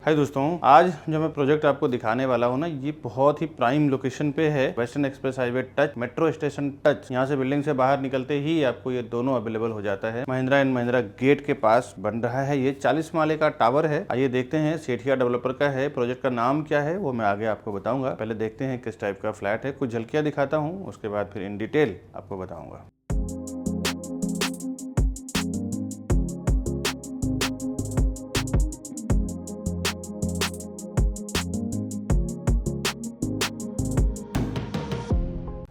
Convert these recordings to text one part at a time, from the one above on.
हाय दोस्तों, आज जो मैं प्रोजेक्ट आपको दिखाने वाला हूँ ना, ये बहुत ही प्राइम लोकेशन पे है। Western express highway touch, metro station touch. यहाँ से बिल्डिंग से बाहर निकलते ही आपको ये दोनों अवेलेबल हो जाता है। महिंद्रा एंड महिंद्रा गेट के पास बन रहा है। ये 40 माले का टावर है। आइए देखते हैं, सेठिया डेवलपर का है। प्रोजेक्ट का नाम क्या है वो मैं आगे आपको बताऊंगा। पहले देखते हैं किस टाइप का फ्लैट है, कुछ झलकियां दिखाता हूँ, उसके बाद फिर इन डिटेल आपको बताऊंगा।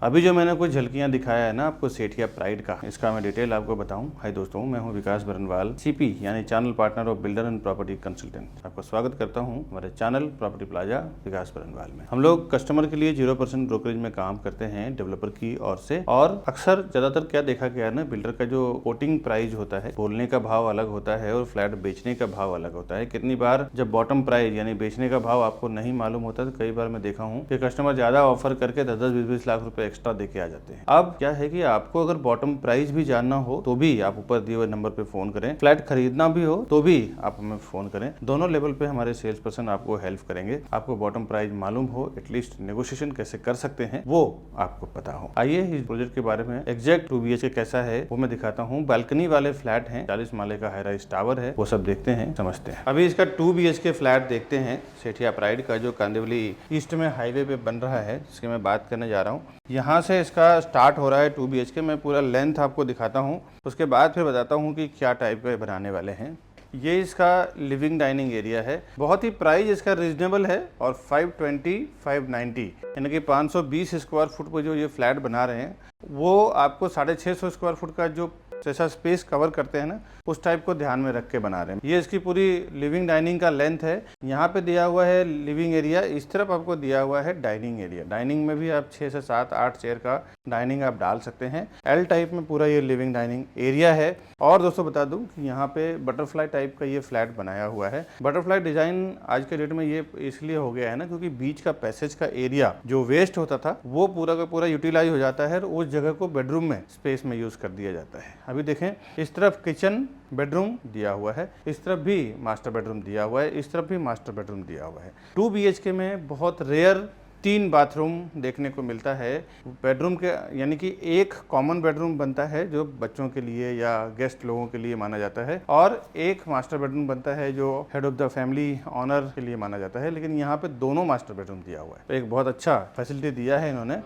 अभी जो मैंने कुछ झलकियां दिखाया है ना आपको सेठिया प्राइड का, इसका मैं डिटेल आपको बताऊं। हाय दोस्तों, मैं हूं विकास बरनवाल, सीपी यानी channel partner of builder and property consultant. आपका स्वागत करता हूं हमारे चैनल प्रॉपर्टी प्लाजा विकास बरनवाल में। हम लोग कस्टमर के लिए 0% ब्रोकरेज में काम करते हैं डेवलपर की ओर से। और अक्सर ज्यादातर क्या देखा गया है ना, बिल्डर का जो कोटिंग प्राइस होता है, बोलने का भाव अलग होता है और फ्लैट बेचने का भाव अलग होता है। कितनी बार जब बॉटम प्राइस यानी बेचने का भाव आपको नहीं मालूम होता, तो कई बार मैं देखा हूँ कि कस्टमर ज्यादा ऑफर करके 10-10, 20-20 लाख रुपए एक्स्ट्रा देके आ जाते हैं। अब क्या है कि आपको अगर बॉटम प्राइस भी जानना हो तो भी आप ऊपर दिए हुए नंबर पे फोन करें। फ्लैट खरीदना भी हो तो भी आप हमें फोन करें। दोनों लेवल पे हमारे सेल्स पर्सन आपको हेल्प करेंगे। आपको बॉटम प्राइस मालूम हो, एटलीस्ट नेगोशिएशन कैसे कर सकते हैं वो आपको पता हो। आइए इस प्रोजेक्ट के बारे में एग्जैक्ट 2 BHK कैसा है वो मैं दिखाता हूँ। बालकनी वाले फ्लैट हैं, 40 माले का हाई राइज टावर है, वो सब देखते हैं, समझते हैं। अभी इसका 2 BHK फ्लैट देखते हैं सेठिया प्राइड का, जो कांदिवली ईस्ट में हाईवे पे बन रहा है, जिसकी मैं बात करने जा रहा हूँ। यहाँ से इसका स्टार्ट हो रहा है 2 BHK। मैं पूरा लेंथ आपको दिखाता हूँ, उसके बाद फिर बताता हूँ कि क्या टाइप के बनाने वाले हैं। ये इसका लिविंग डाइनिंग एरिया है। बहुत ही प्राइस इसका रिजनेबल है और 520, 590 यानी कि 520 स्क्वायर फुट पर जो ये फ्लैट बना रहे हैं, वो आपको 650 स्क्वायर फुट का जो जैसा स्पेस कवर करते हैं ना, उस टाइप को ध्यान में रख के बना रहे हैं। ये इसकी पूरी लिविंग डाइनिंग का लेंथ है। यहाँ पे दिया हुआ है लिविंग एरिया, इस तरफ आपको दिया हुआ है डाइनिंग एरिया। डाइनिंग में भी आप 6 से 7, 8 चेयर का डाइनिंग आप डाल सकते हैं। एल टाइप में पूरा ये लिविंग डाइनिंग एरिया है। और दोस्तों बता दूं कि यहाँ पे बटरफ्लाई टाइप का ये फ्लैट बनाया हुआ है। बटरफ्लाई डिजाइन आज के डेट में ये इसलिए हो गया है ना, क्योंकि बीच का पैसेज का एरिया जो वेस्ट होता था वो पूरा का पूरा यूटिलाइज हो जाता है और उस जगह को बेडरूम में स्पेस में यूज कर दिया जाता है। अभी देखें, इस तरफ किचन बेडरूम दिया हुआ है, इस तरफ भी मास्टर बेडरूम दिया हुआ है, इस तरफ भी मास्टर बेडरूम दिया हुआ है। 2 BHK में बहुत रेयर 3 बाथरूम देखने को मिलता है बेडरूम के, यानी कि एक कॉमन बेडरूम बनता है जो बच्चों के लिए या गेस्ट लोगों के लिए माना जाता है, और एक मास्टर बेडरूम बनता है जो head of the family owner के लिए माना जाता है। लेकिन यहाँ पे दोनों मास्टर बेडरूम दिया हुआ है, तो एक बहुत अच्छा फैसिलिटी दिया है इन्होंने।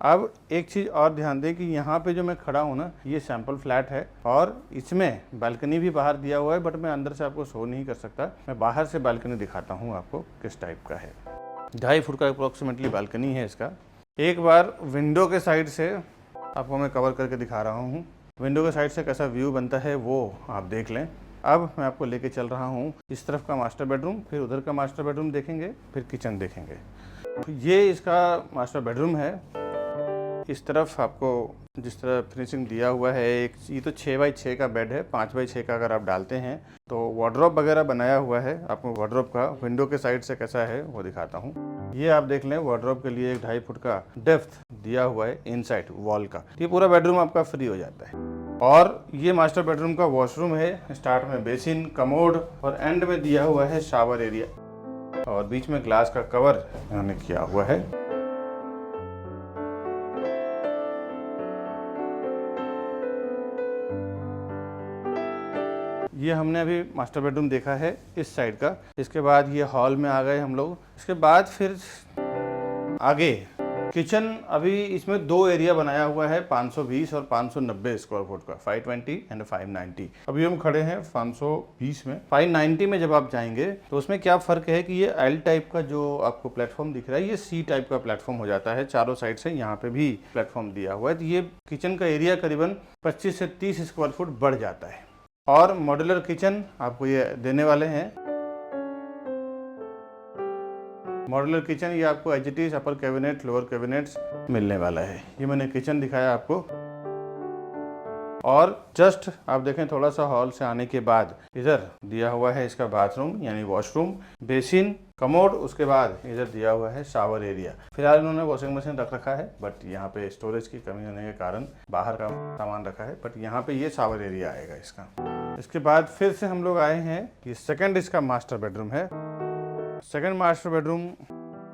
अब एक चीज़ और ध्यान दें कि यहाँ पे जो मैं खड़ा हूँ ना, ये सैंपल फ्लैट है और इसमें बालकनी भी बाहर दिया हुआ है, बट मैं अंदर से आपको शो नहीं कर सकता। मैं बाहर से बालकनी दिखाता हूँ आपको किस टाइप का है। 2.5 फुट का अप्रोक्सीमेटली बालकनी है इसका। एक बार विंडो के साइड से आपको मैं कवर करके दिखा रहा हूँ। विंडो के साइड से कैसा व्यू बनता है वो आप देख लें। अब मैं आपको लेके चल रहा हूँ इस तरफ का मास्टर बेडरूम, फिर उधर का मास्टर बेडरूम देखेंगे, फिर किचन देखेंगे। तो ये इसका मास्टर बेडरूम है। इस तरफ आपको जिस तरह फिनिशिंग दिया हुआ है, एक ये तो 6x6 का बेड है, 5x6 का अगर आप डालते हैं तो वार्डरोब वगैरह बनाया हुआ है। आपको वार्डरोब का विंडो के साइड से कैसा है वो दिखाता हूँ। ये आप देख लें, वार्डरोब के लिए एक 2.5 फुट का डेप्थ दिया हुआ है इनसाइड वॉल का। ये पूरा बेडरूम आपका फ्री हो जाता है। और ये मास्टर बेडरूम का वॉशरूम है। स्टार्ट में बेसिन, कमोड और एंड में दिया हुआ है शावर एरिया, और बीच में ग्लास का कवर इन्होंने किया हुआ है। ये हमने अभी मास्टर बेडरूम देखा है इस साइड का। इसके बाद ये हॉल में आ गए हम लोग। इसके बाद फिर आगे किचन, अभी इसमें 2 एरिया बनाया हुआ है, 520 और 590 स्क्वायर फुट का, 520 एंड 590। अभी हम खड़े हैं 520 में। 590 में जब आप जाएंगे तो उसमें क्या फर्क है कि ये एल टाइप का जो आपको प्लेटफॉर्म दिख रहा है, ये सी टाइप का प्लेटफॉर्म हो जाता है। चारों साइड से यहाँ पे भी प्लेटफॉर्म दिया हुआ है, तो ये किचन का एरिया करीबन 25 से 30 स्क्वायर फुट बढ़ जाता है। और मॉड्यूलर किचन आपको ये देने वाले हैं। मॉड्यूलर किचन ये आपको as it is upper cabinet, lower cabinets मिलने वाला है। ये मैंने किचन दिखाया आपको। और जस्ट आप देखें, थोड़ा सा हॉल से आने के बाद इधर दिया हुआ है इसका बाथरूम यानी वॉशरूम, बेसिन, कमोड, उसके बाद इधर दिया हुआ है शावर एरिया। फिलहाल इन्होंने वॉशिंग मशीन रख रखा है, बट यहाँ पे स्टोरेज की कमी होने के कारण बाहर का सामान रखा है, बट यहाँ पे ये शावर एरिया आएगा इसका। इसके बाद फिर से हम लोग आए हैं, ये सेकंड इसका मास्टर बेडरूम है। सेकंड मास्टर बेडरूम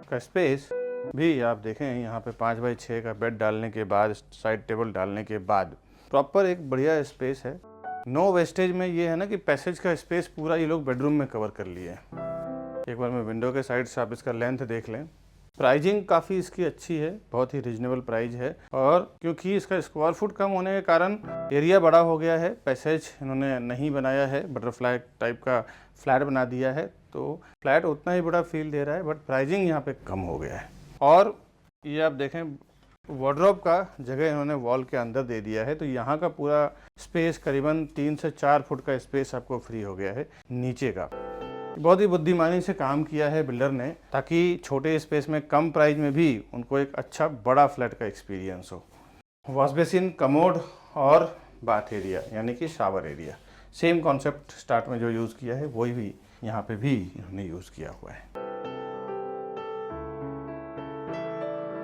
का स्पेस भी आप देखें, यहाँ पे 5x6 का बेड डालने के बाद, साइड टेबल डालने के बाद प्रॉपर एक बढ़िया स्पेस है। नो वेस्टेज में ये है ना कि पैसेज का स्पेस पूरा ये लोग बेडरूम में कवर कर लिए। एक बार मैं विंडो के साइड से आप इसका लेंथ देख लें। प्राइजिंग काफ़ी इसकी अच्छी है, बहुत ही रिजनेबल प्राइस है। और क्योंकि इसका स्क्वायर फुट कम होने के कारण एरिया बड़ा हो गया है, पैसेज इन्होंने नहीं बनाया है, बटरफ्लाई टाइप का फ्लैट बना दिया है, तो फ्लैट उतना ही बड़ा फील दे रहा है, बट प्राइजिंग यहाँ पे कम हो गया है। और ये आप देखें, वार्डरोब का जगह इन्होंने वॉल के अंदर दे दिया है, तो यहाँ का पूरा स्पेस करीबन 3 से 4 फुट का स्पेस आपको फ्री हो गया है नीचे का। बहुत ही बुद्धिमानी से काम किया है बिल्डर ने, ताकि छोटे स्पेस में कम प्राइस में भी उनको एक अच्छा बड़ा फ्लैट का एक्सपीरियंस हो। वॉश बेसिन, कमोड और बाथ एरिया यानी कि shower area, same concept start में जो यूज़ किया है वही भी यहाँ पे भी इन्होंने यूज़ किया हुआ है।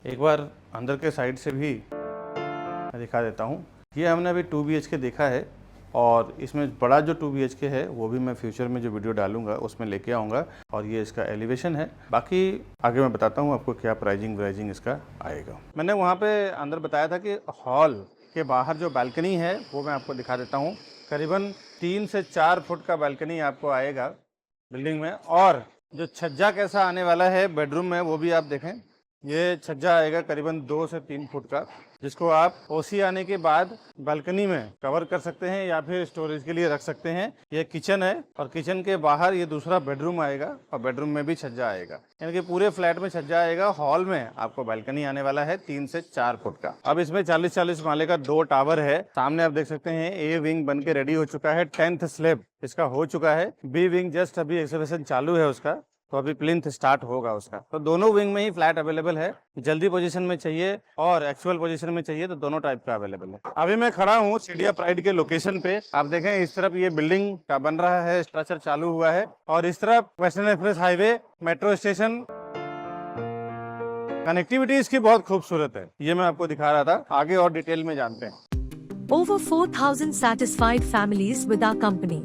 एक बार अंदर के साइड से भी मैं दिखा देता हूँ। ये हमने अभी 2 BHK देखा है, और इसमें बड़ा जो 2 BHK है वो भी मैं फ्यूचर में जो वीडियो डालूंगा उसमें लेके आऊँगा, और ये इसका एलिवेशन है। बाकी आगे मैं बताता हूँ आपको क्या प्राइजिंग इसका आएगा। मैंने वहाँ पे अंदर बताया था कि हॉल के बाहर जो बालकनी है वो मैं आपको दिखा देता हूँ। करीबन 3 से 4 फुट का बालकनी आपको आएगा बिल्डिंग में। और जो छज्जा कैसा आने वाला है बेडरूम में वो भी आप देखें। ये छज्जा आएगा करीबन 2 से 3 फुट का, जिसको आप ओसी आने के बाद बालकनी में कवर कर सकते हैं या फिर स्टोरेज के लिए रख सकते हैं। ये किचन है, और किचन के बाहर ये दूसरा बेडरूम आएगा, और बेडरूम में भी छज्जा आएगा, यानी कि पूरे फ्लैट में छज्जा आएगा। हॉल में आपको बालकनी आने वाला है 3 से 4 फुट का। अब इसमें 40-40 माले का 2 टावर है। सामने आप देख सकते हैं ए विंग बन के रेडी हो चुका है, 10th स्लैब इसका हो चुका है। बी विंग जस्ट अभी एक्सकवेशन चालू है उसका, तो अभी प्लिंथ स्टार्ट होगा उसका। तो दोनों विंग में ही फ्लैट अवेलेबल है। जल्दी पोजीशन में चाहिए और एक्चुअल पोजीशन में चाहिए, तो दोनों टाइप का अवेलेबल है। अभी मैं खड़ा हूँ सीढ़िया प्राइड के लोकेशन पे। आप देखें इस तरफ ये बिल्डिंग का बन रहा है, स्ट्रक्चर चालू हुआ है, और इस तरफ western express highway, metro station, connectivity इसकी बहुत खूबसूरत है। ये मैं आपको दिखा रहा था, आगे और डिटेल में जानते हैं। Over 4,000 satisfied families with our company.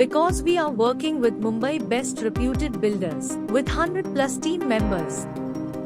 Because we are working with Mumbai best reputed builders with 100+ team members.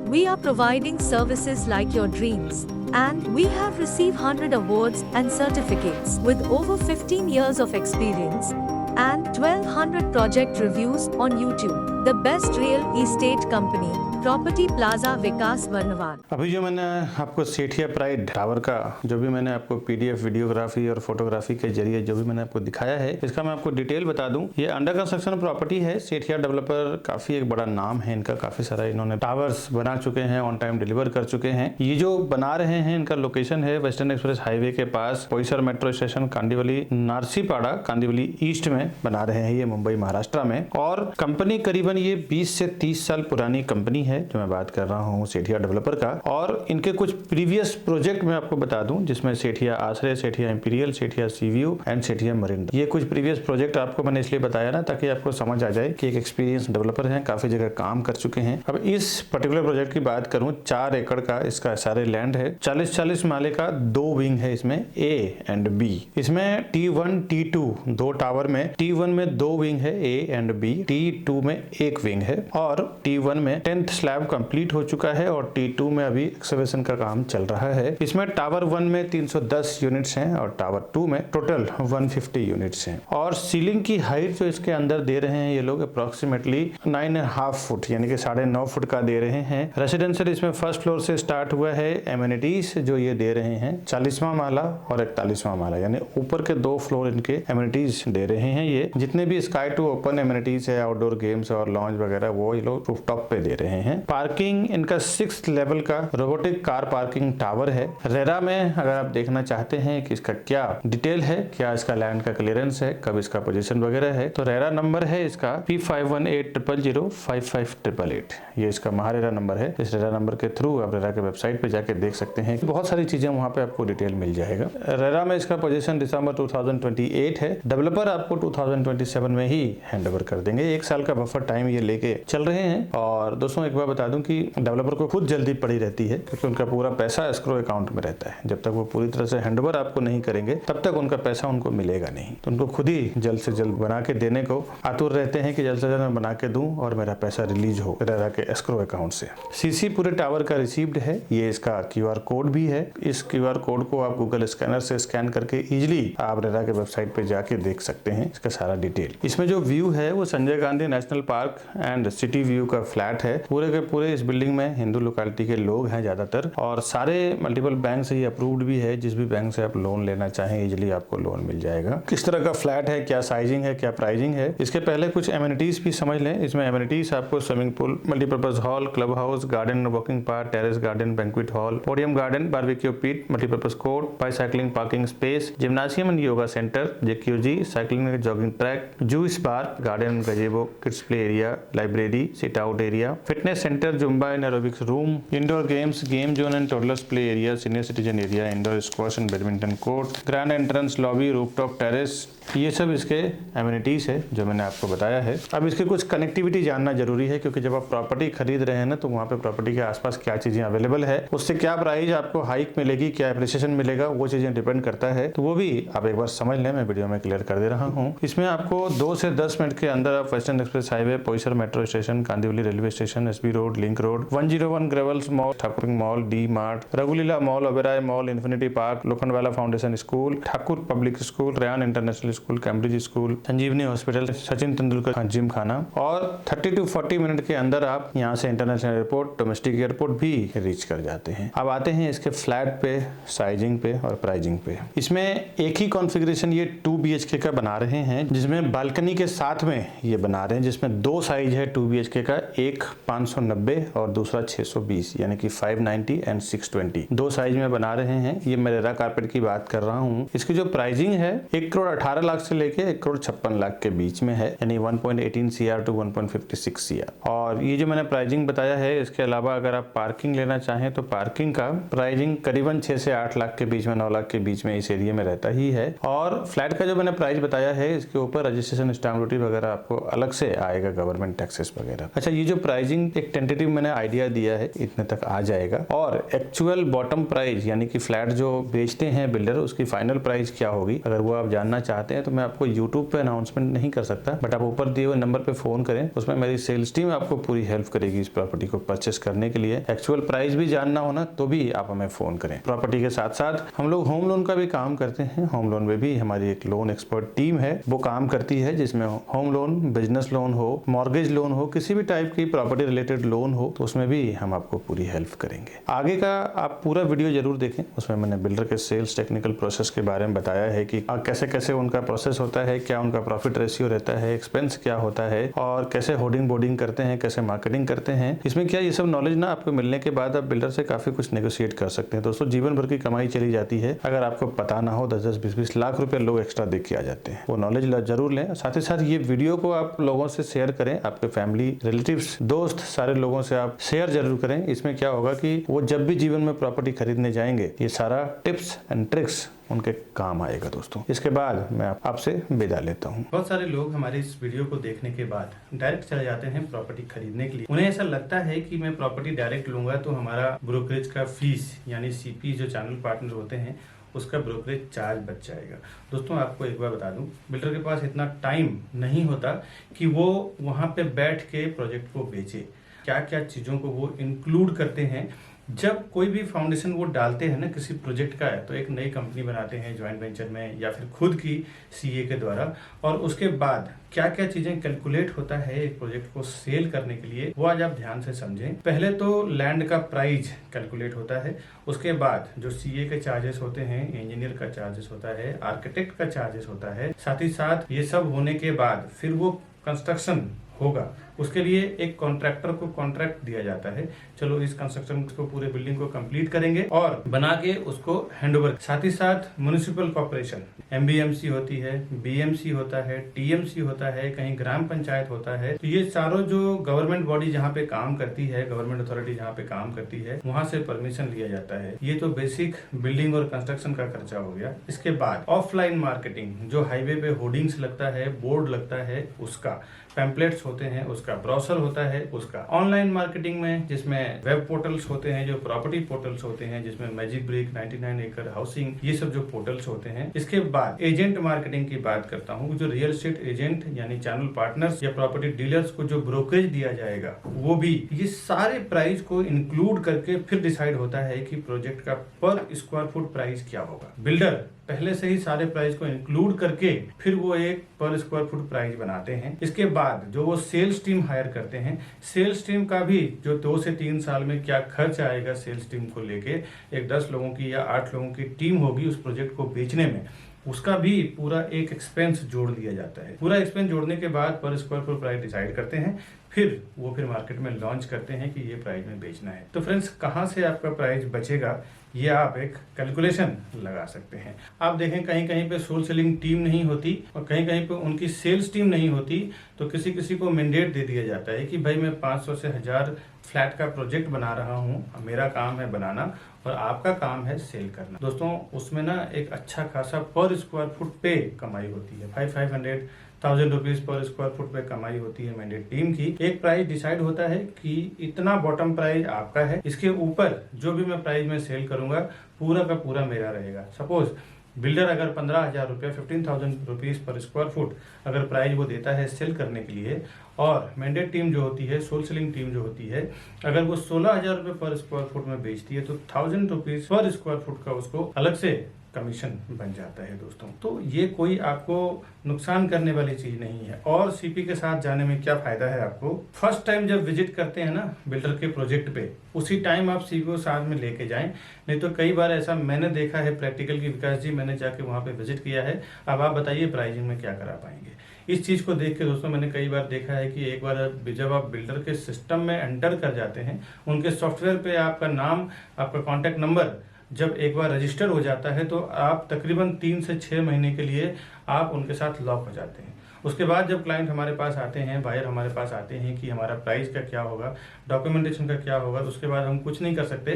We are providing services like your dreams, and we have received 100 awards and certificates with over 15 years of experience and 1,200 project reviews on YouTube. The best real estate company, property plaza Vikas Varnwal. अभी जो मैंने आपको Sethia pride tower का जो भी मैंने आपको PDF videography और फोटोग्राफी के जरिए जो भी मैंने आपको दिखाया है, इसका मैं आपको डिटेल बता दूं। ये अंडर कंस्ट्रक्शन प्रॉपर्टी है। सेठिया डेवलपर काफी एक बड़ा नाम है इनका, काफी सारा इन्होंने टावर्स बना चुके हैं, ऑन टाइम डिलीवर कर चुके हैं। ये जो बना रहे हैं इनका लोकेशन है वेस्टर्न एक्सप्रेस हाईवे के पास, Boisar metro station, Kandivali, Narsipada, Kandivali east में बना रहे हैं ये, मुंबई महाराष्ट्र में। और कंपनी करीबन ये 20 से 30 साल पुरानी कंपनी है जो मैं बात कर रहा हूँ सेठिया डेवलपर का। और इनके कुछ प्रीवियस प्रोजेक्ट मैं आपको बता दूं, जिसमें Sethia Ashray, Sethia Imperial, Sethia Seaview and Sethia Marine, ये कुछ प्रीवियस प्रोजेक्ट आपको मैंने इसलिए बताया ना, ताकि आपको समझ आ जाए कि एक एक्सपीरियंस डेवलपर हैं, काफी जगह काम कर चुके हैं। अब इस पर्टिकुलर प्रोजेक्ट की बात करूं, 4 एकड़ का इसका सारे लैंड है, 40-40 माले का 2 विंग है इसमें, ए एंड बी। इसमें T1 T2 2 टावर में, T1 में 2 विंग है, ए एंड बी, T2 में 1 विंग है, और T1 में 10th स्लैब कंप्लीट हो चुका है, और T2 में अभी एक्सकवेशन का काम चल रहा है। इसमें टावर 1 में 310 यूनिट्स हैं, और टावर 2 में टोटल 150 यूनिट्स हैं। और सीलिंग की हाइट जो इसके अंदर दे रहे हैं ये लोग अप्रोक्सीमेटली 9.5 फुट, यानी कि 9.5 फुट का दे रहे हैं। रेसिडेंशियल इसमें फर्स्ट फ्लोर से स्टार्ट हुआ है। एमिनिटीज जो ये दे रहे हैं 40वां माला और 41वां माला, यानी ऊपर के 2 फ्लोर इनके एमिनिटीज दे रहे हैं। ये जितने भी स्काई टू ओपन एमिनिटीज है, आउटडोर गेम्स और लॉन्ज वगैरह, वो ये लोग रूफटॉप पे दे रहे हैं। पार्किंग इनका 6th लेवल का रोबोटिक कार पार्किंग टावर है। रेरा में अगर आप देखना चाहते हैं कि इसका क्या डिटेल है, क्या इसका लैंड का क्लियरेंस है, कब इसका पोजीशन वगैरह है, तो रेरा नंबर है इसका P5180055888। ये इसका महारेरा नंबर है। इस रेरा नंबर के थ्रू आप रेरा के वेबसाइट पे जाके देख सकते हैं, बहुत सारी चीजें वहां पे आपको डिटेल मिल जाएगा। रेरा में इसका पोजीशन दिसंबर 2028 है। डेवलपर आपको 2027 में ही हैंड ओवर कर देंगे। 1 साल का बफर टाइम ये लेके चल रहे हैं। और दोस्तों एक बार बता दूं कि डेवलपर को खुद जल्दी पड़ी रहती है, क्योंकि उनका पूरा पैसा एस्क्रो अकाउंट में रहता है। जब तक वो पूरी तरह से हैंडओवर आपको नहीं करेंगे तब तक उनका पैसा उनको मिलेगा नहीं। तो उनको खुद ही जल्द से जल्द बना के देने को आतुर रहते हैं कि जल्द से जल्द मैं बना के दूं और मेरा पैसा रिलीज हो रेरा के एस्क्रो अकाउंट से। सीसी पूरे टावर का रिसीव्ड है, ये इसका QR कोड भी है। इस QR कोड को आप गूगल स्कैनर से स्कैन करके इजिली आप रेरा के वेबसाइट पे जाके देख सकते हैं इसका सारा डिटेल। इसमें जो व्यू है वो Sanjay Gandhi national park and city view का फ्लैट है। पूरे के पूरे इस बिल्डिंग में हिंदू लोकेलिटी के लोग हैं ज्यादातर, और सारे मल्टीपल बैंक से ये अप्रूव्ड भी है। जिस भी बैंक से आप लोन लेना चाहें इजिली आपको लोन मिल जाएगा। किस तरह का फ्लैट है, क्या साइजिंग है, क्या प्राइसिंग है, इसके पहले कुछ एमिनिटीज भी समझ लें। इसमें एमिनिटीज आपको swimming pool, multipurpose hall, club house, garden, walking park, terrace garden, banquet hall, podium garden, barbecue pit, multipurpose court, bicycling parking space, gymnasium and yoga centre, JQG, cycling and jogging track, juice bar, garden, gazebo, kids play area, library, sit out area, fitness centre, zumba and aerobics room, indoor games, game zone and toddlers play area, senior citizen area, indoor squash and badminton court, grand entrance lobby, rooftop terrace, ये सब इसके amenities है जो मैंने आपको बताया है। अब इसके कुछ कनेक्टिविटी जानना जरूरी है, क्योंकि जब आप प्रॉपर्टी खरीद रहे हैं ना, तो वहाँ पे प्रॉपर्टी के आसपास क्या चीजें अवेलेबल है, उससे क्या प्राइस आपको हाइक मिलेगी, क्या एप्रिसिएशन मिलेगा, वो चीजें डिपेंड करता है। तो वो भी आप एक बार समझ लें, मैं वीडियो में क्लियर कर दे रहा हूँ। इसमें आपको 2 से 10 मिनट के अंदर आप western express highway, Poisar metro station, Kandivali railway station, SB road, link road, 101 Growels mall, Thakur mall, D mart, रघुलीला mall, Oberoi mall, infinity park, Lokhandwala foundation school, Thakur public school, Ryan international school, Cambridge school, Sanjeevani hospital, Sachin Tendulkar gymkhana, और 30 to 40 minute के अंदर आप यहाँ से international airport, domestic airport भी reach कर जाते हैं। अब आते हैं इसके फ्लैट पे, साइजिंग पे और प्राइजिंग पे। इसमें एक ही कॉन्फ़िगरेशन ये 2 BHK का बना रहे हैं, जिसमें बालकनी के साथ में ये बना रहे हैं, जिसमें 2 साइज है 2 BHK का, एक 590 और दूसरा 620, यानी कि 590 एंड 620, 2 साइज में बना रहे हैं। ये मैं रेरा कारपेट की बात कर रहा हूँ। इसकी जो प्राइजिंग है 1 करोड़ 18 लाख से लेके 1 करोड़ 56 लाख के बीच में है, यानी 1.18 CR to 1.56 CR। और ये जो मैंने प्राइजिंग बताया है, इसके अलावा अगर आप पार्किंग लेना चाहें तो पार्किंग का प्राइजिंग करीबन 6 से 8 लाख के बीच में, 9 लाख के बीच में इस एरिया में रहता ही है। और फ्लैट का जो मैंने प्राइस बताया है, इसके ऊपर रजिस्ट्रेशन स्टैम्प ड्यूटी वगैरह आपको अलग से आएगा, गवर्नमेंट टैक्सेस वगैरह। अच्छा, ये जो प्राइजिंग एक टेंटेटिव मैंने आइडिया दिया है, इतने तक आ जाएगा। और एक्चुअल बॉटम प्राइस, यानी कि फ्लैट जो बेचते हैं बिल्डर, उसकी फाइनल प्राइस क्या होगी, अगर वो आप जानना चाहते हैं तो मैं आपको यूट्यूब पे अनाउंसमेंट नहीं कर सकता, बट आप ऊपर दिए हुए नंबर पे फोन करें, उसमें मेरी सेल्स टीम आपको पूरी हेल्प करेगी इस प्रॉपर्टी को परचेस करने के लिए। एक्चुअल प्राइस भी जानना हो ना तो भी आप हमें फोन करें। प्रॉपर्टी के साथ साथ हम लोग होम लोन का भी काम करते हैं। होम लोन में भी हमारी एक लोन एक्सपर्ट टीम है, वो काम करती है, जिसमें होम लोन, बिजनेस लोन हो, मॉर्गेज लोन हो, किसी भी टाइप की प्रॉपर्टी रिलेटेड लोन हो, तो उसमें भी हम आपको पूरी हेल्प करेंगे। आगे का आप पूरा वीडियो जरूर देखें, उसमें मैंने बिल्डर के सेल्स टेक्निकल प्रोसेस के बारे में बताया है कि कैसे कैसे उनका प्रोसेस होता है, क्या उनका प्रॉफिट रेशियो रहता है, एक्सपेंस क्या होता है, और कैसे होर्डिंग बोर्डिंग करते हैं, कैसे मार्केटिंग करते हैं। इसमें क्या ये सब नॉलेज ना आपको मिलने के बाद आप बिल्डर से काफी कुछ नेगोशिएट कर सकते हैं। दोस्तों, जीवन भर की कमाई चली जाती है, अगर आपको पता ना हो 10-10, 20-20 लाख रुपए लोग एक्स्ट्रा देख के आ जाते हैं। वो नॉलेज जरूर लें। साथ ही साथ ये वीडियो को आप लोगों से शेयर करें, आपके फैमिली, रिलेटिव्स, दोस्त, सारे लोगों से आप शेयर जरूर करें। इसमें क्या होगा कि वो जब भी जीवन में प्रॉपर्टी खरीदने जाएंगे, ये सारा टिप्स एंड ट्रिक्स उनके काम आएगा। दोस्तों, इसके बाद मैं आपसे विदा लेता हूँ। बहुत सारे लोग हमारे इस वीडियो को देखने के बाद डायरेक्ट चले जाते हैं प्रॉपर्टी खरीदने के लिए। उन्हें ऐसा लगता है कि मैं प्रॉपर्टी डायरेक्ट लूंगा तो हमारा ब्रोकरेज का फीस, यानी CP जो चैनल पार्टनर होते हैं, उसका ब्रोकरेज चार्ज बच जाएगा। दोस्तों, आपको एक बार बता दूं, बिल्डर के पास इतना टाइम नहीं होता कि वो वहां पे बैठ के प्रोजेक्ट को बेचे। क्या क्या चीजों को वो इंक्लूड करते हैं। जब कोई भी फाउंडेशन वो डालते हैं ना किसी प्रोजेक्ट का है, तो एक नई कंपनी बनाते हैं ज्वाइंट वेंचर में या फिर खुद की CA के द्वारा, और उसके बाद क्या क्या चीजें कैलकुलेट होता है एक प्रोजेक्ट को सेल करने के लिए, वो आज आप ध्यान से समझें। पहले तो लैंड का प्राइस कैलकुलेट होता है, उसके बाद जो CA के चार्जेस होते हैं, इंजीनियर का चार्जेस होता है, आर्किटेक्ट का चार्जेस होता है, साथ ही साथ ये सब होने के बाद फिर वो कंस्ट्रक्शन होगा, उसके लिए एक कॉन्ट्रैक्टर को कॉन्ट्रैक्ट दिया जाता है। चलो इस कंस्ट्रक्शन को, पूरे बिल्डिंग को कंप्लीट करेंगे और बना के उसको हैंडओवर। साथ ही साथ म्युनिसिपल कॉर्पोरेशन, MBMC होती है, BMC होता है, TMC होता है, कहीं ग्राम पंचायत होता है। तो ये सारों जो गवर्नमेंट बॉडी जहाँ पे काम करती है, गवर्नमेंट अथॉरिटी जहाँ पे काम करती है, वहां से परमिशन लिया जाता है। ये तो बेसिक बिल्डिंग और कंस्ट्रक्शन का खर्चा हो गया। इसके बाद ऑफलाइन मार्केटिंग, जो हाईवे पे होर्डिंग्स लगता है, बोर्ड लगता है, उसका पैम्पलेट्स होते हैं, उसका ब्राउज़र होता है, उसका ऑनलाइन मार्केटिंग में जिसमें वेब पोर्टल्स होते हैं, जो प्रॉपर्टी पोर्टल्स होते हैं जिसमें मैजिक ब्रिक, 99 एकड़ हाउसिंग, ये सब जो पोर्टल्स होते हैं। इसके बाद एजेंट मार्केटिंग की बात करता हूँ, जो रियल एस्टेट एजेंट यानी चैनल पार्टनर्स या प्रॉपर्टी डीलर्स को जो ब्रोकरेज दिया जाएगा वो भी, ये सारे प्राइस को इंक्लूड करके फिर डिसाइड होता है कि प्रोजेक्ट का पर स्क्वायर फुट प्राइस क्या होगा। बिल्डर पहले से ही सारे प्राइस को इंक्लूड करके फिर वो एक पर स्क्वायर फुट प्राइस बनाते हैं। इसके बाद जो वो सेल्स टीम हायर करते हैं, सेल्स टीम का भी जो 2 से 3 साल में क्या खर्च आएगा सेल्स टीम को लेके, एक 10 लोगों की या 8 लोगों की टीम होगी उस प्रोजेक्ट को बेचने में, उसका भी पूरा एक एक्सपेंस जोड़ दिया जाता है। पूरा एक्सपेंस जोड़ने के बाद पर स्क्वायर फुट प्राइस डिसाइड करते हैं, फिर वो मार्केट में लॉन्च करते हैं कि ये प्राइस में बेचना है। तो फ्रेंड्स, कहाँ से आपका प्राइस बचेगा ये आप एक कैलकुलेशन लगा सकते हैं। आप देखें कहीं कहीं पे सोल सेलिंग टीम नहीं होती और कहीं कहीं पे उनकी सेल्स टीम नहीं होती, तो किसी किसी को मैंडेट दे दिया जाता है कि भाई मैं 500 से 1000 फ्लैट का प्रोजेक्ट बना रहा हूँ, मेरा काम है बनाना और आपका काम है सेल करना। दोस्तों, उसमें ना एक अच्छा खासा पर स्क्वायर फुट पे कमाई होती है, 500,000 रुपीज पर स्क्वायर फुट पे कमाई होती है मैंडेट टीम की। एक प्राइस डिसाइड होता है कि इतना बॉटम प्राइस आपका है, इसके ऊपर जो भी मैं प्राइस में सेल करूंगा पूरा का पूरा मेरा रहेगा। सपोज बिल्डर अगर 15,000 रुपया 15,000 रुपीज पर स्क्वायर फुट अगर प्राइस वो देता है सेल करने के लिए, और मैंडेट टीम जो होती है, सोल सेलिंग टीम जो होती है, अगर वो 16,000 रुपये पर स्क्वायर फुट में बेचती है तो 1000 रुपीज पर स्क्वायर फुट का उसको अलग से कमीशन बन जाता है। दोस्तों, तो ये कोई आपको नुकसान करने वाली चीज नहीं है। और सीपी के साथ जाने में क्या फायदा है आपको, फर्स्ट टाइम जब विजिट करते हैं ना बिल्डर के प्रोजेक्ट पे, उसी टाइम आप सीपी को साथ में लेके जाएं। नहीं तो कई बार ऐसा मैंने देखा है प्रैक्टिकल की, विकास जी मैंने जाके वहां पे विजिट किया है, अब आप बताइए प्राइसिंग में क्या करा पाएंगे। इस चीज को देख के दोस्तों मैंने कई बार देखा है कि एक बार जब आप बिल्डर के सिस्टम में एंटर कर जाते हैं, उनके सॉफ्टवेयर पे आपका नाम, आपका कॉन्टेक्ट नंबर जब एक बार रजिस्टर हो जाता है तो आप तकरीबन 3 से 6 महीने के लिए आप उनके साथ लॉक हो जाते हैं। उसके बाद जब क्लाइंट हमारे पास आते हैं, बायर हमारे पास आते हैं कि हमारा प्राइस का क्या होगा, डॉक्यूमेंटेशन का क्या होगा, तो उसके बाद हम कुछ नहीं कर सकते,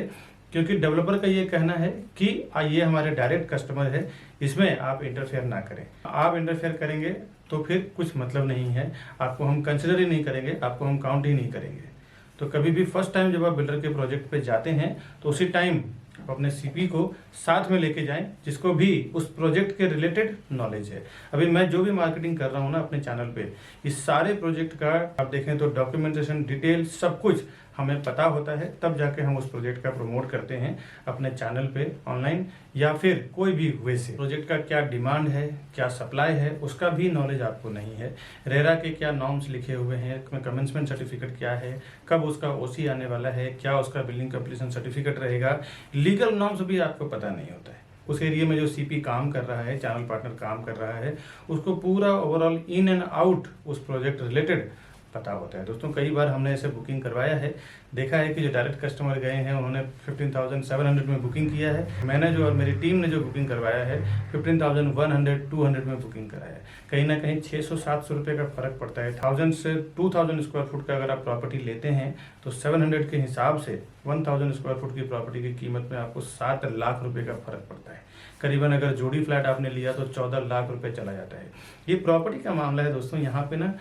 क्योंकि डेवलपर का ये कहना है कि ये हमारे डायरेक्ट कस्टमर है, इसमें आप इंटरफेयर ना करें। आप इंटरफेयर करेंगे तो फिर कुछ मतलब नहीं है, आपको हम कंसिडर ही नहीं करेंगे, आपको हम काउंट ही नहीं करेंगे। तो कभी भी फर्स्ट टाइम जब आप बिल्डर के प्रोजेक्ट पे जाते हैं तो उसी टाइम आप अपने सीपी को साथ में लेके जाएं, जिसको भी उस प्रोजेक्ट के रिलेटेड नॉलेज है। अभी मैं जो भी मार्केटिंग कर रहा हूँ ना अपने चैनल पे, इस सारे प्रोजेक्ट का आप देखें तो डॉक्यूमेंटेशन, डिटेल सब कुछ हमें पता होता है, तब जाके हम उस प्रोजेक्ट का प्रमोट करते हैं अपने चैनल पे ऑनलाइन या फिर कोई भी वे से। प्रोजेक्ट का क्या डिमांड है, क्या सप्लाई है, उसका भी नॉलेज आपको नहीं है। रेरा के क्या नॉर्म्स लिखे हुए हैं, कमेंसमेंट सर्टिफिकेट क्या है, कब उसका ओसी आने वाला है, क्या उसका बिल्डिंग कंप्लीशन सर्टिफिकेट रहेगा, लीगल नॉर्म्स भी आपको पता नहीं होता है। उस एरिया में जो सीपी काम कर रहा है, चैनल पार्टनर काम कर रहा है, उसको पूरा ओवरऑल इन एंड आउट उस प्रोजेक्ट रिलेटेड पता होता है। दोस्तों, कई बार हमने ऐसे बुकिंग करवाया है, देखा है कि जो डायरेक्ट कस्टमर गए हैं उन्होंने 15,700 में बुकिंग किया है, मैंने जो और मेरी टीम ने जो बुकिंग करवाया है 15,100, 200 में बुकिंग कराया है। कहीं ना कहीं 600-700 रुपये का फर्क पड़ता है। 1000 से 2000 स्क्वायर फुट का अगर आप प्रॉपर्टी लेते हैं तो 700 के हिसाब से 1000 स्क्वायर फुट की प्रॉपर्टी की कीमत में आपको 7 लाख रुपये का फर्क पड़ता है। करीबन अगर जोड़ी फ्लैट आपने लिया तो 14 लाख रुपए चला जाता है। ये प्रॉपर्टी का मामला है दोस्तों, यहाँ पे ना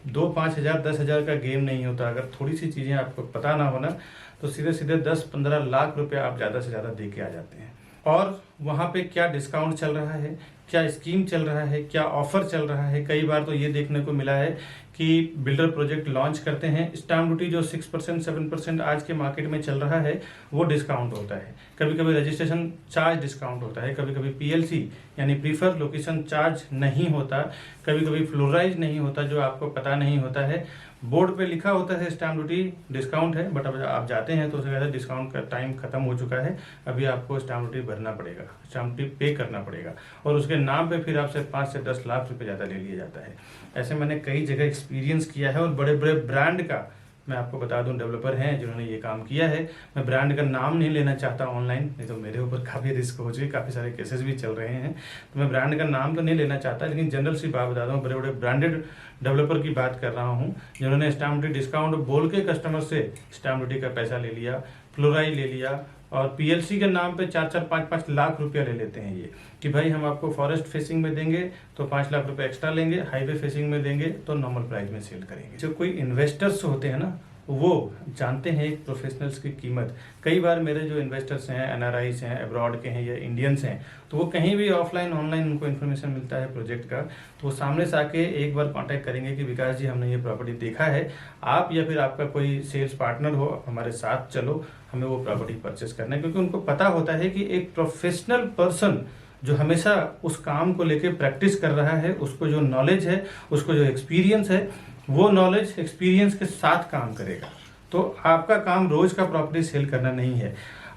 2-5 हज़ार 10 हज़ार का गेम नहीं होता। अगर थोड़ी सी चीज़ें आपको पता ना हो ना तो सीधे सीधे 10-15 लाख रुपए आप ज़्यादा से ज़्यादा दे के आ जाते हैं। और वहाँ पे क्या डिस्काउंट चल रहा है, क्या स्कीम चल रहा है, क्या ऑफर चल रहा है। कई बार तो ये देखने को मिला है कि बिल्डर प्रोजेक्ट लॉन्च करते हैं, स्टैम्प ड्यूटी जो 6% 7% आज के मार्केट में चल रहा है वो डिस्काउंट होता है। कभी कभी रजिस्ट्रेशन चार्ज डिस्काउंट होता है, कभी कभी पीएलसी यानी प्रीफर लोकेशन चार्ज नहीं होता, कभी कभी फ्लोराइज नहीं होता, जो आपको पता नहीं होता है। बोर्ड पे लिखा होता है स्टैम्प ड्यूटी डिस्काउंट है, बट अब आप जाते हैं तो उससे कहते हैं डिस्काउंट का टाइम खत्म हो चुका है, अभी आपको स्टैम्प ड्यूटी भरना पड़ेगा, स्टैम्प ड्यूटी पे करना पड़ेगा, और उसके नाम पे फिर आपसे 5 से 10 लाख रुपए ज़्यादा ले लिया जाता है। ऐसे मैंने कई जगह एक्सपीरियंस किया है और बड़े बड़े ब्रांड का मैं आपको बता दूं डेवलपर हैं जिन्होंने ये काम किया है। मैं ब्रांड का नाम नहीं लेना चाहता ऑनलाइन, नहीं तो मेरे ऊपर काफ़ी रिस्क हो चुकी, काफ़ी सारे केसेस भी चल रहे हैं, तो मैं ब्रांड का नाम तो नहीं लेना चाहता, लेकिन जनरल सी बात बता दूं, बड़े बड़े ब्रांडेड डेवलपर की बात कर रहा हूँ जिन्होंने स्टैम्प ड्यूटी डिस्काउंट बोल के कस्टमर से स्टैम्प ड्यूटी का पैसा ले लिया, फ्लोराई ले लिया और पीएलसी के नाम पे 4-4, 5-5 लाख रुपया ले लेते हैं ये कि भाई हम आपको फॉरेस्ट फेसिंग में देंगे तो 5 लाख रुपए एक्स्ट्रा लेंगे, हाईवे फेसिंग में देंगे तो नॉर्मल प्राइस में सेल करेंगे। जो कोई इन्वेस्टर्स होते हैं ना वो जानते हैं एक प्रोफेशनल्स की कीमत। कई बार मेरे जो इन्वेस्टर्स हैं, एनआरआईस हैं, अब्रॉड के हैं या इंडियंस हैं, तो वो कहीं भी ऑफलाइन ऑनलाइन उनको इन्फॉर्मेशन मिलता है प्रोजेक्ट का, तो वो सामने से आके एक बार कांटेक्ट करेंगे कि विकास जी हमने ये प्रॉपर्टी देखा है, आप या फिर आपका कोई सेल्स पार्टनर हो हमारे साथ चलो, हमें वो प्रॉपर्टी परचेस करना है। क्योंकि उनको पता होता है कि एक प्रोफेशनल पर्सन जो हमेशा उस काम को लेके प्रैक्टिस कर रहा है, उसको जो नॉलेज है, उसको जो एक्सपीरियंस है, वो नॉलेज एक्सपीरियंस के साथ काम करेगा। तो आपका काम रोज का प्रॉपर्टी सेल करना नहीं है।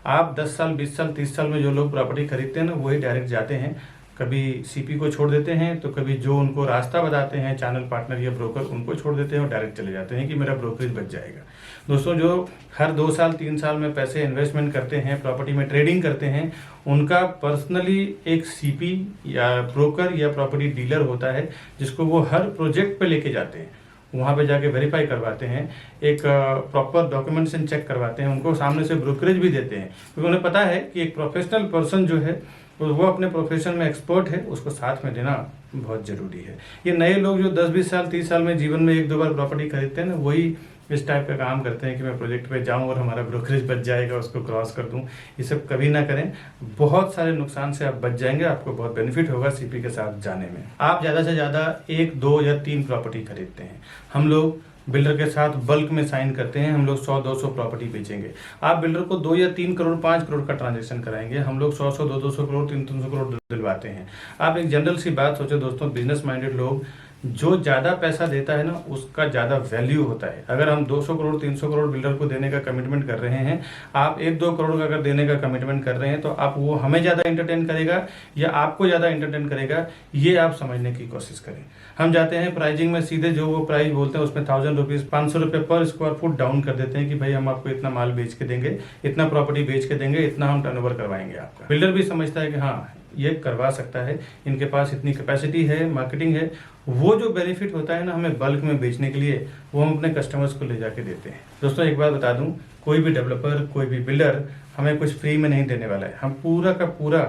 आप 10 साल, 20 साल, 30 साल में जो लोग प्रॉपर्टी खरीदते हैं ना, वही डायरेक्ट जाते हैं, कभी सीपी को छोड़ देते हैं, तो कभी जो उनको रास्ता बताते हैं चैनल पार्टनर या ब्रोकर, उनको छोड़ देते हैं और डायरेक्ट चले जाते हैं कि मेरा ब्रोकरेज बच जाएगा। दोस्तों, जो हर 2 साल 3 साल में पैसे इन्वेस्टमेंट करते हैं, प्रॉपर्टी में ट्रेडिंग करते हैं, उनका पर्सनली एक सीपी या ब्रोकर या प्रॉपर्टी डीलर होता है जिसको वो हर प्रोजेक्ट पे लेके जाते हैं, वहाँ पे जाके वेरीफाई करवाते हैं, एक प्रॉपर डॉक्यूमेंटेशन चेक करवाते हैं, उनको सामने से ब्रोकरेज भी देते हैं, क्योंकि उन्हें पता है कि एक प्रोफेशनल पर्सन जो है वो अपने प्रोफेशन में एक्सपर्ट है, उसको साथ में देना बहुत जरूरी है। ये नए लोग जो 10-20 साल 30 साल में जीवन में 1-2 बार प्रॉपर्टी खरीदते हैं ना, वही इस टाइप का काम करते हैं कि मैं प्रोजेक्ट पे जाऊं और हमारा ब्रोकरेज बच जाएगा, उसको क्रॉस कर दूं। ये सब कभी ना करें, बहुत सारे नुकसान से आप बच जाएंगे, आपको बहुत बेनिफिट होगा सीपी के साथ जाने में। आप ज़्यादा से ज़्यादा 1, 2 या 3 प्रॉपर्टी खरीदते हैं, हम लोग बिल्डर के साथ बल्क में साइन करते हैं, हम लोग 100-200 प्रॉपर्टी बेचेंगे। आप बिल्डर को 2 या 3 करोड़ 5 करोड़ का ट्रांजेक्शन कराएंगे, हम लोग 100-100, 200 करोड़ 300 करोड़ दिलवाते हैं। आप एक जनरल सी बात सोचो दोस्तों, बिजनेस माइंडेड लोग, जो ज़्यादा पैसा देता है ना उसका ज़्यादा वैल्यू होता है। अगर हम 200 करोड़ 300 करोड़ बिल्डर को देने का कमिटमेंट कर रहे हैं, आप 1-2 करोड़ का अगर देने का कमिटमेंट कर रहे हैं, तो आप वो हमें ज़्यादा एंटरटेन करेगा या आपको ज़्यादा एंटरटेन करेगा, ये आप समझने की कोशिश करें। हम जाते हैं प्राइजिंग में सीधे जो वो प्राइस बोलते हैं उसमें 1000 रुपीज़ 500 रुपये पर स्क्वायर फुट डाउन कर देते हैं कि भाई हम आपको इतना माल बेच के देंगे, इतना प्रॉपर्टी बेच के देंगे, इतना हम टर्नओवर करवाएंगे आपका। बिल्डर भी समझता है कि हाँ ये करवा सकता है, इनके पास इतनी कैपेसिटी है, मार्केटिंग है। वो जो बेनिफिट होता है ना हमें बल्क में बेचने के लिए, वो हम अपने कस्टमर्स को ले जाके देते हैं। दोस्तों, एक बात बता दूं, कोई भी डेवलपर, कोई भी बिल्डर हमें कुछ फ्री में नहीं देने वाला है। हम पूरा का पूरा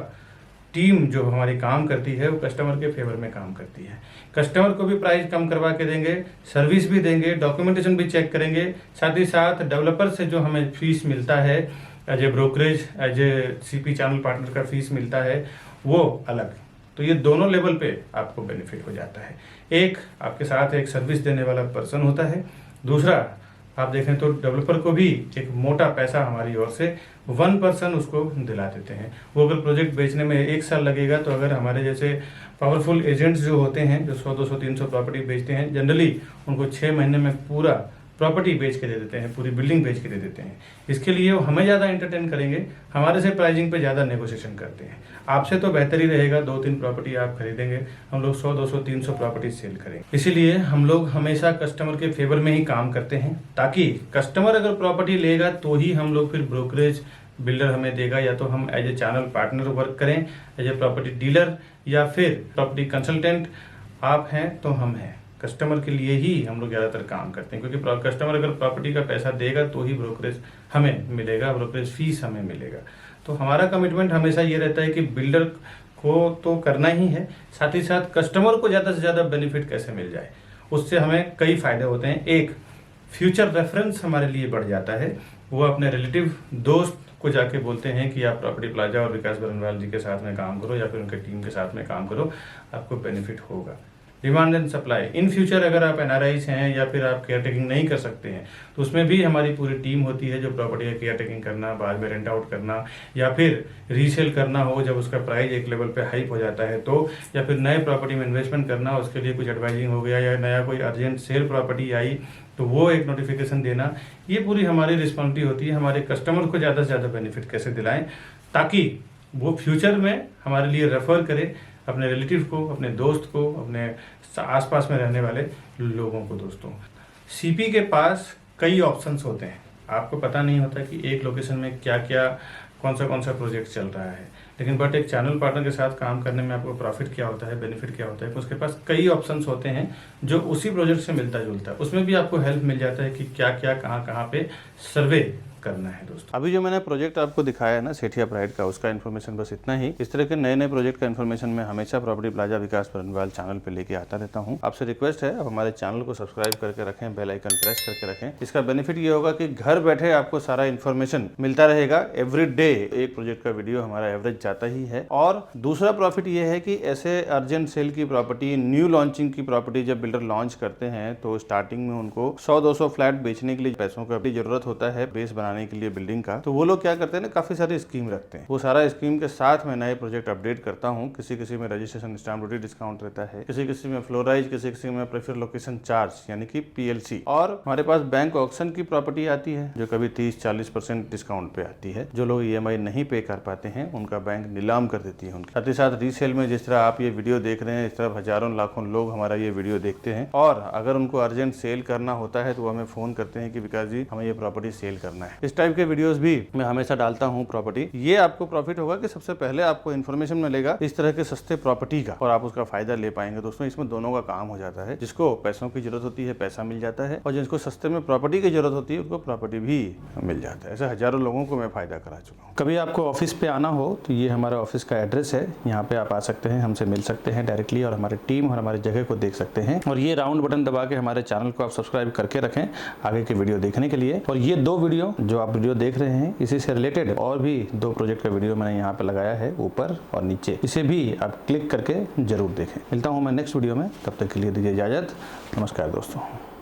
टीम जो हमारी काम करती है वो कस्टमर के फेवर में काम करती है। कस्टमर को भी प्राइस कम करवा के देंगे, सर्विस भी देंगे, डॉक्यूमेंटेशन भी चेक करेंगे, साथ ही साथ डेवलपर से जो हमें फीस मिलता है as a brokerage, as a CP channel partner का फीस मिलता है, वो अलग। तो ये दोनों लेवल पे आपको बेनिफिट हो जाता है। एक आपके साथ एक सर्विस देने वाला पर्सन होता है, दूसरा आप देखें तो डेवलपर को भी एक मोटा पैसा हमारी ओर से 1 पर्सन उसको दिला देते हैं। वो अगर प्रोजेक्ट बेचने में 1 साल लगेगा, तो अगर हमारे जैसे पावरफुल एजेंट्स जो होते हैं जो 100-200 300 प्रॉपर्टी बेचते हैं, जनरली उनको 6 महीने में पूरा प्रॉपर्टी बेच के दे देते हैं, पूरी बिल्डिंग बेच के दे देते हैं। इसके लिए वो हमें ज़्यादा एंटरटेन करेंगे, हमारे से प्राइसिंग पे ज़्यादा नेगोशिएशन करते हैं। आपसे तो बेहतर ही रहेगा, 2-3 प्रॉपर्टी आप खरीदेंगे, हम लोग 100-200 300 प्रॉपर्टी सेल करेंगे। इसीलिए हम लोग हमेशा कस्टमर के फेवर में ही काम करते हैं, ताकि कस्टमर अगर प्रॉपर्टी लेगा तो ही हम लोग फिर ब्रोकरेज बिल्डर हमें देगा, या तो हम as a channel partner work करें, एज ए प्रॉपर्टी डीलर या फिर प्रॉपर्टी कंसल्टेंट आप हैं तो हम हैं। कस्टमर के लिए ही हम लोग ज़्यादातर काम करते हैं, क्योंकि कस्टमर अगर प्रॉपर्टी का पैसा देगा तो ही ब्रोकरेज हमें मिलेगा, ब्रोकरेज फीस हमें मिलेगा। तो हमारा कमिटमेंट हमेशा ये रहता है कि बिल्डर को तो करना ही है, साथ ही साथ कस्टमर को ज़्यादा से ज़्यादा बेनिफिट कैसे मिल जाए, उससे हमें कई फ़ायदे होते हैं। एक, फ्यूचर रेफरेंस हमारे लिए बढ़ जाता है। वो अपने रिलेटिव दोस्त को जाके बोलते हैं कि आप प्रॉपर्टी प्लाजा और विकास बरनवाल जी के साथ में काम करो या फिर उनके टीम के साथ में काम करो, आपको बेनिफिट होगा। Demand and supply, in future अगर आप एनआरआईस हैं या फिर आप केयर टेकिंग नहीं कर सकते हैं, तो उसमें भी हमारी पूरी टीम होती है जो प्रॉपर्टी का केयर टेकिंग करना, बाद में रेंट आउट करना या फिर रीसेल करना हो जब उसका प्राइस एक लेवल पे हाइप हो जाता है तो, या फिर नए प्रॉपर्टी में इन्वेस्टमेंट करना, उसके लिए कुछ एडवाइजिंग हो गया या नया कोई अर्जेंट सेल प्रॉपर्टी आई तो वो एक नोटिफिकेशन देना, ये पूरी हमारी रिस्पॉन्सिबिलिटी होती है। हमारे कस्टमर को ज़्यादा से ज़्यादा बेनिफिट कैसे दिलाएं ताकि वो फ्यूचर में हमारे लिए रेफर करे अपने रिलेटिव को, अपने दोस्त को, अपने आसपास में रहने वाले लोगों को। दोस्तों, सीपी के पास कई ऑप्शंस होते हैं, आपको पता नहीं होता कि एक लोकेशन में क्या क्या कौन सा प्रोजेक्ट चल रहा है। लेकिन बट एक चैनल पार्टनर के साथ काम करने में आपको प्रॉफिट क्या होता है, बेनिफिट क्या होता है, उसके पास कई ऑप्शंस होते हैं जो उसी प्रोजेक्ट से मिलता जुलता है। उसमें भी आपको हेल्प मिल जाता है कि क्या क्या कहाँ पे सर्वे करना है दोस्तों। अभी जो मैंने प्रोजेक्ट आपको दिखाया है ना सेठिया प्राइड का, उसका इन्फॉर्मेशन बस इतना ही। इस तरह के नए नए प्रोजेक्ट का इन्फॉर्मेशन मैं हमेशा प्रॉपर्टी प्लाजा विकास बरनवाल चैनल पे लेके आता रहता हूँ। आपसे रिक्वेस्ट है आप हमारे चैनल को सब्सक्राइब करके रखें, बेल आइकन प्रेस करके रखें। इसका बेनिफिट ये होगा कि घर बैठे आपको सारा इन्फॉर्मेशन मिलता रहेगा। एवरी डे एक प्रोजेक्ट का वीडियो हमारा एवरेज जाता ही है। और दूसरा प्रॉफिट ये है कि ऐसे अर्जेंट सेल की प्रॉपर्टी, न्यू लॉन्चिंग की प्रॉपर्टी जब बिल्डर लॉन्च करते हैं तो स्टार्टिंग में उनको 100-200 फ्लैट बेचने के लिए पैसों की जरूरत होता है, बेस बनाने के लिए बिल्डिंग का। तो वो लोग क्या करते हैं ना, काफी सारी स्कीम रखते हैं। वो सारा स्कीम के साथ मैं नए प्रोजेक्ट अपडेट करता हूँ। किसी में रजिस्ट्रेशन स्टैम्प ड्यूटी डिस्काउंट रहता है, किसी में फ्लोराइज, किसी में प्रेफर लोकेशन चार्ज यानी कि PLC। और हमारे पास बैंक ऑक्शन की प्रॉपर्टी आती है जो कभी 30-40% डिस्काउंट पे आती है। जो लोग EMI नहीं पे कर पाते हैं उनका बैंक नीलाम कर देती है उनकी। साथ ही साथ रीसेल में जिस तरह आप ये वीडियो देख रहे हैं, इस तरह हजारों लाखों लोग हमारा ये वीडियो देखते हैं और अगर उनको अर्जेंट सेल करना होता है तो वो हमें फोन करते हैं कि विकास जी हमें ये प्रॉपर्टी सेल करना है। इस टाइप के वीडियोस भी मैं हमेशा डालता हूँ प्रॉपर्टी। ये आपको प्रॉफिट होगा कि सबसे पहले आपको इन्फॉर्मेशन मिलेगा इस तरह के सस्ते प्रॉपर्टी का और आप उसका फायदा ले पाएंगे। दोस्तों इसमें दोनों का काम हो जाता है। जिसको पैसों की जरूरत होती है पैसा मिल जाता है और जिसको सस्ते में प्रॉपर्टी की जरूरत होती है उनको प्रॉपर्टी भी मिल जाता है। ऐसे हजारों लोगों को मैं फायदा करा चुका हूँ। कभी आपको ऑफिस पे आना हो तो ये हमारा ऑफिस का एड्रेस है, यहाँ पे आप आ सकते हैं, हमसे मिल सकते हैं डायरेक्टली और हमारी टीम और हमारी जगह को देख सकते हैं। और ये राउंड बटन दबा के हमारे चैनल को आप सब्सक्राइब करके रखें आगे के वीडियो देखने के लिए। और ये 2 वीडियो जो आप वीडियो देख रहे हैं इसी से रिलेटेड और भी 2 प्रोजेक्ट का वीडियो मैंने यहाँ पे लगाया है ऊपर और नीचे, इसे भी आप क्लिक करके जरूर देखें। मिलता हूँ मैं नेक्स्ट वीडियो में, तब तक के लिए दीजिए इजाजत। नमस्कार दोस्तों।